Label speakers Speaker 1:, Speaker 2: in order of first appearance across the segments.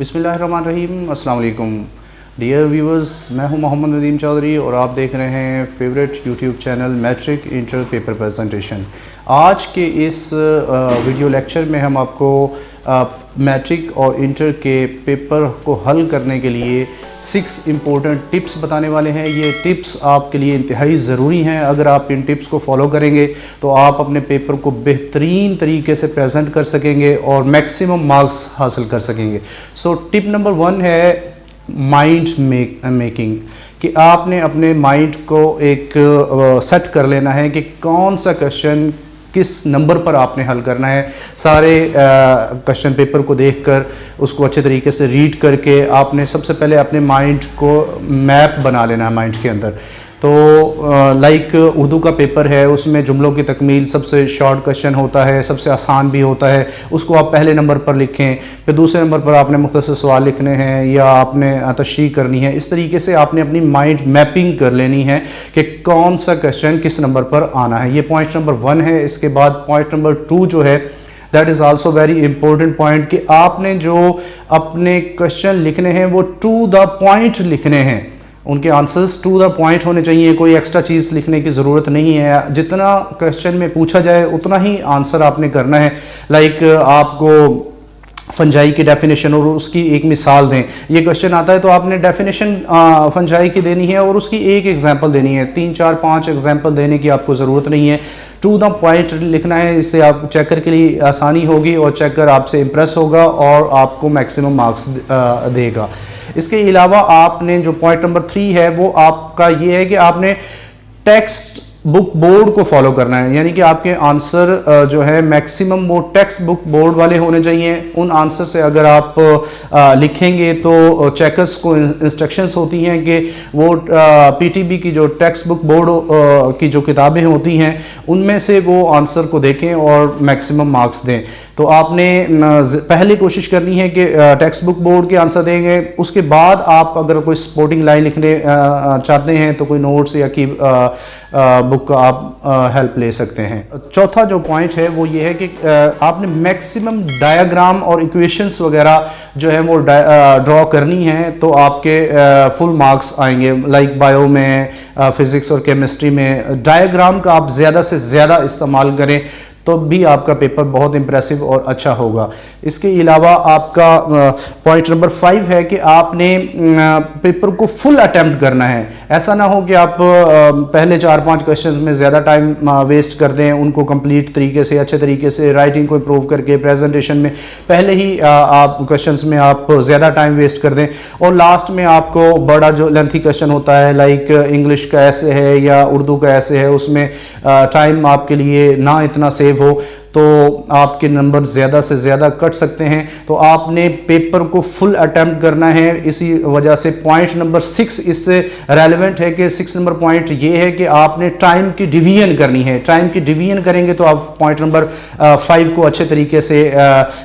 Speaker 1: बिस्मिल्लाहिर्रहमानिर्रहीम, अस्सलाम वालेकुम डियर व्यूवर्स। मैं हूं मोहम्मद नदीम चौधरी और आप देख रहे हैं favourite YouTube channel matric inter paper presentation. आज के इस वीडियो लेक्चर में हम आपको मैट्रिक और इंटर के पेपर को हल करने के लिए 6 इम्पोर्टेंट टिप्स बताने वाले हैं। ये टिप्स आपके लिए इंतहाई ज़रूरी हैं। अगर आप इन टिप्स को फॉलो करेंगे तो आप अपने पेपर को बेहतरीन तरीके से प्रेजेंट कर सकेंगे और मैक्सिमम मार्क्स हासिल कर सकेंगे। सो टिप नंबर 1 है माइंड मेकिंग, कि आपने अपने माइंड को एक सेट कर लेना है कि कौन सा क्वेश्चन किस नंबर पर आपने हल करना है। सारे क्वेश्चन पेपर को देखकर उसको अच्छे तरीके से रीड करके आपने सबसे पहले अपने माइंड को मैप बना लेना है माइंड के अंदर। तो लाइक उर्दू का पेपर है, उसमें जुमलों की तकमील सबसे शॉर्ट क्वेश्चन होता है, सबसे आसान भी होता है, उसको आप पहले नंबर पर लिखें। फिर दूसरे नंबर पर आपने मुख्तसर सवाल लिखने हैं या आपने तशरीह करनी है। इस तरीके से आपने अपनी माइंड मैपिंग कर लेनी है कि कौन सा क्वेश्चन किस नंबर पर आना है। ये पॉइंट नंबर 1 है। इसके बाद पॉइंट नंबर 2 जो है that is also very important point, कि आपने जो अपने क्वेश्चन लिखने हैं वो टू द पॉइंट लिखने हैं। उनके आंसर्स टू द पॉइंट होने चाहिए, कोई एक्स्ट्रा चीज़ लिखने की ज़रूरत नहीं है। जितना क्वेश्चन में पूछा जाए उतना ही आंसर आपने करना है। लाइक आपको फंजाई की डेफिनेशन और उसकी एक मिसाल दें, ये क्वेश्चन आता है तो आपने डेफिनेशन फंजाई की देनी है और उसकी एक एग्जांपल देनी है। 3, 4, 5 एग्जांपल देने की आपको ज़रूरत नहीं है। टू द पॉइंट लिखना है। इससे आप चेकर के लिए आसानी होगी और चेकर आपसे इम्प्रेस होगा और आपको मैक्सिमम मार्क्स देगा। इसके अलावा आपने जो पॉइंट नंबर 3 है वो आपका ये है कि आपने टेक्स्ट बुक बोर्ड को फॉलो करना है। यानी कि आपके आंसर जो है मैक्सिमम वो टेक्स्ट बुक बोर्ड वाले होने चाहिए। उन आंसर से अगर आप लिखेंगे तो चेकर्स को इंस्ट्रक्शंस होती हैं कि वो पीटीबी की जो टेक्स्ट बुक बोर्ड की जो किताबें होती हैं उनमें से वो आंसर को देखें और मैक्सिमम मार्क्स दें। तो आपने पहले कोशिश करनी है कि टेक्स्ट बुक बोर्ड के आंसर देंगे। उसके बाद आप अगर कोई सपोर्टिंग लाइन लिखने चाहते हैं तो कोई नोट्स या की बुक का आप हेल्प ले सकते हैं। चौथा जो पॉइंट है वो ये है कि आपने मैक्सिमम डायग्राम और इक्वेशंस वगैरह जो है वो ड्रॉ करनी है तो आपके फुल मार्क्स आएंगे। लाइक बायो में, फिज़िक्स और केमिस्ट्री में डायग्राम का आप ज़्यादा से ज़्यादा इस्तेमाल करें तो भी आपका पेपर बहुत इंप्रेसिव और अच्छा होगा। इसके अलावा आपका पॉइंट नंबर 5 है कि आपने पेपर को फुल अटेम्प्ट करना है। ऐसा ना हो कि आप पहले 4-5 क्वेश्चंस में ज़्यादा टाइम वेस्ट कर दें, उनको कंप्लीट तरीके से अच्छे तरीके से राइटिंग को इम्प्रूव करके प्रेजेंटेशन में पहले ही आप क्वेश्चंस में आप ज़्यादा टाइम वेस्ट कर दें और लास्ट में आपको बड़ा जो लेंथी क्वेश्चन होता है लाइक इंग्लिश का ऐसे है या उर्दू का ऐसे है, उसमें टाइम आपके लिए ना इतना हो तो आपके नंबर ज़्यादा से ज़्यादा कट सकते हैं। तो आपने पेपर को फुल अटेम्प्ट करना है। इसी वजह से पॉइंट नंबर 6 इससे रेलेवेंट है कि 6 नंबर पॉइंट ये है कि आपने टाइम की डिवीजन करनी है। टाइम की डिवीजन करेंगे तो आप पॉइंट नंबर 5 को अच्छे तरीके से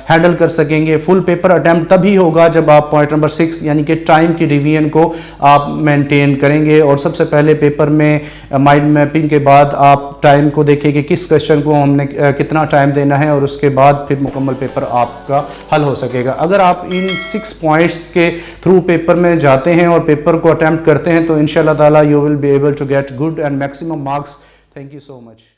Speaker 1: हैंडल कर सकेंगे। फुल पेपर अटेम्प्ट तभी होगा जब आप पॉइंट नंबर 6 यानी कि टाइम की डिवीजन को आप मेंटेन करेंगे। और सबसे पहले पेपर में माइंड मैपिंग के बाद आप टाइम को देखें कि किस क्वेश्चन को हमने कितना टाइम देना है और उसके बाद फिर मुकम्मल पेपर आपका हल हो सकेगा। अगर आप इन 6 पॉइंट्स के थ्रू पेपर में जाते हैं और पेपर को अटेम्प्ट करते हैं तो इंशाल्लाह ताला you will be able to get good and maximum marks. Thank you so much.